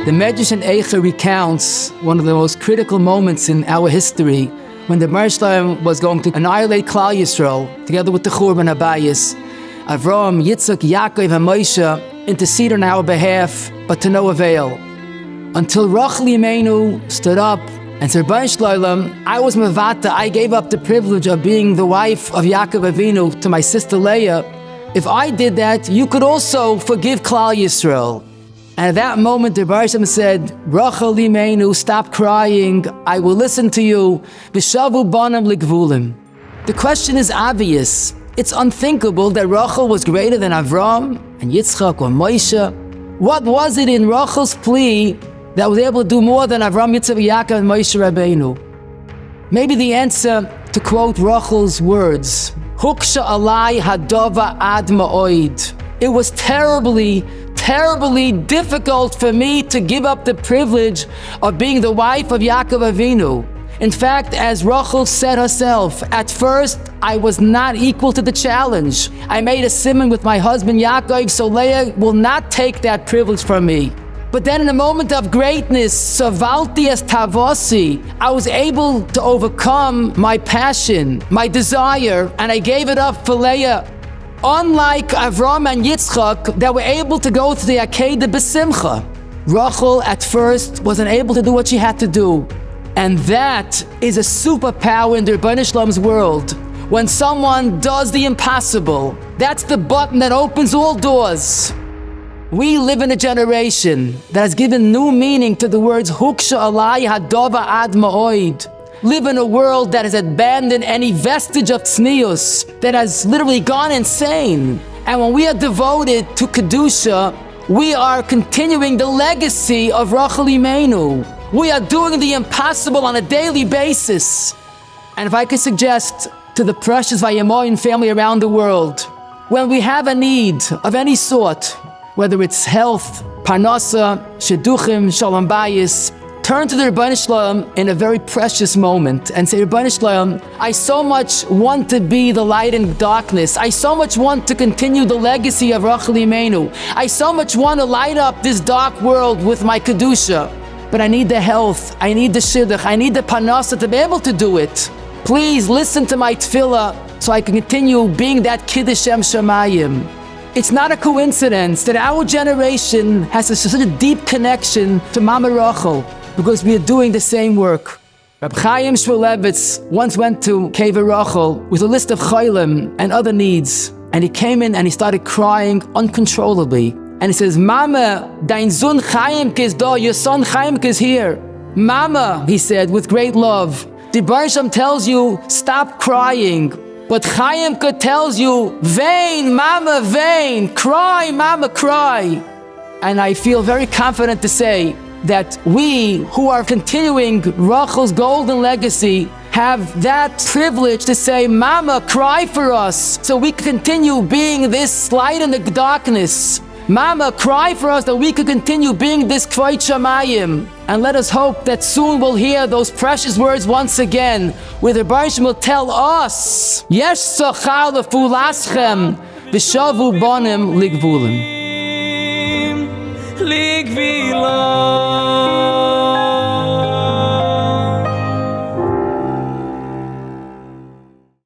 The Medrash in Eicha recounts one of the most critical moments in our history when the Bar Shalom was going to annihilate Klal Yisrael together with the Churban Abayis. Avram, Yitzchak, Yaakov, and Moshe interceded on our behalf, but to no avail. Until Rochel Imenu stood up and said, Bar Shalom, I was Mavata, I gave up the privilege of being the wife of Yaakov Avinu to my sister Leah. If I did that, you could also forgive Klal Yisrael. And at that moment, the Bar Shalom said, Rochel Imenu, stop crying, I will listen to you. V'shavu banam ligvulim. The question is obvious. It's unthinkable that Rochel was greater than Avram and Yitzchak or Moshe. What was it in Rochel's plea that was able to do more than Avram, Yitzchak, Yaakov, and Moshe Rabbeinu? Maybe the answer, to quote Rochel's words, Huksha alai hadova ad ma'oid. It was terribly difficult for me to give up the privilege of being the wife of Yaakov Avinu. In fact, as Rochel said herself, at first I was not equal to the challenge. I made a simon with my husband Yaakov, so Leah will not take that privilege from me. But then in a moment of greatness, savalti es tavosi, I was able to overcome my passion, my desire, and I gave it up for Leah. Unlike Avram and Yitzchak, that were able to go to the Akedah b'simcha, Rochel at first wasn't able to do what she had to do. And that is a superpower in the Rebbeinu Shalom's world. When someone does the impossible, that's the button that opens all doors. We live in a generation that has given new meaning to the words Huksha alai hadova ad ma'oid. Live in a world that has abandoned any vestige of tznius, that has literally gone insane. And when we are devoted to Kedusha, we are continuing the legacy of Rochel Imenu. We are doing the impossible on a daily basis. And if I could suggest to the precious Vayamoyin family around the world, when we have a need of any sort, whether it's health, parnasa, shidduchim, shalom bayis, turn to the Rebbeinu Shalom in a very precious moment and say, Rebbeinu Shalom, I so much want to be the light in darkness. I so much want to continue the legacy of Rochel Imenu. I so much want to light up this dark world with my Kedusha. But I need the health, I need the shidduch, I need the parnasa to be able to do it. Please listen to my tefillah so I can continue being that Kiddush Shem Shamayim. It's not a coincidence that our generation has such a deep connection to Mama Rochel, because we are doing the same work. Rabbi Chaim Shmulevitz once went to Cave Rochel with a list of chaylim and other needs, and he came in and he started crying uncontrollably. And he says, Mama, dein Sohn Chaimke is da, your son Chaimke is here. Mama, he said with great love, the Bar Shalom tells you, stop crying. But Chaimke tells you, vain, Mama, vain, cry, Mama, cry. And I feel very confident to say that we who are continuing Rochel's golden legacy have that privilege to say, Mama, cry for us, so we can continue being this light in the darkness. Mama, cry for us that we could continue being this Kvod Shamayim. And let us hope that soon we'll hear those precious words once again, where the Bar Shalom will tell us, Yesh sochar lefulaschem, v'shavu banim ligvulim.